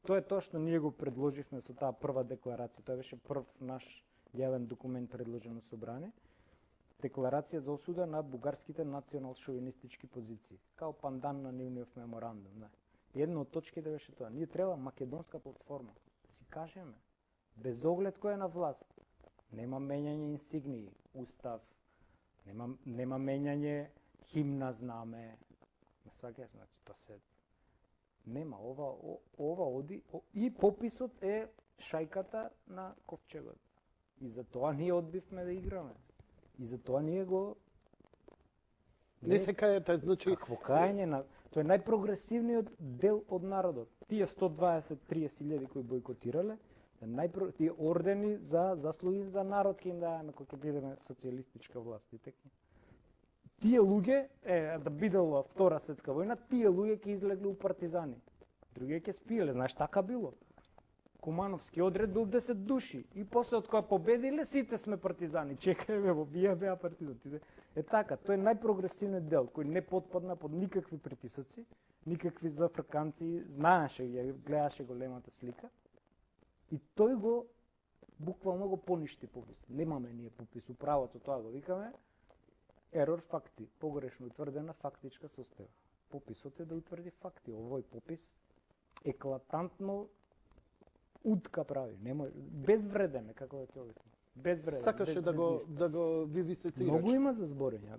тоа е тоа што ние го предложивме со таа прва декларација. Тоа беше прв наш јавен документ предложен на собрание. Декларација за осуда на бугарските национал-шовинистички позиции, као пандан на нивниот меморандум. Не. Една од точките беше тоа. Ние треба македонска платформа. Да си кажеме, без оглед кој е на власт. Нема менјање инсигнии, устав, нема менјање химна, знаме. Значи, тоа се нема, ова оди и пописот е шајката на ковчегот. И за тоа ние одбивме да играме. И за тоа ние го Не се кајате, значи какво кајање на тоа е најпрогресивниот дел од народот. Тие 120-30 илјади кои бойкотирале, тие ордени за заслуги за народ ќе им даваме кога ќе бидеме социјалистичка власт и така. Тие луѓе, да бидела Втора светска војна, тие луѓе ќе излегле у партизани. Други ќе спиеле, знаеш, така било. Кумановски одред бил 10 души и после од кога победиле сите сме партизани. Чекајме, вие беа партизани. Е така, тој е најпрогресивниот дел кој не потпадна под никакви притисоци, никакви зафрканци, знаеше, ја гледаше големата слика. И тој го буквално го поништи попис. Немаме ние попис, управото тоа го викаме. Ерор факти, погрешно утврдена фактичка состојба. Пописот е да утврди факти. Овој попис еклатантно утка прави. Нема безвреден, како да ќе обяснам. Безвреден. Сакаше да го вивисецираш. Многу има за зборење.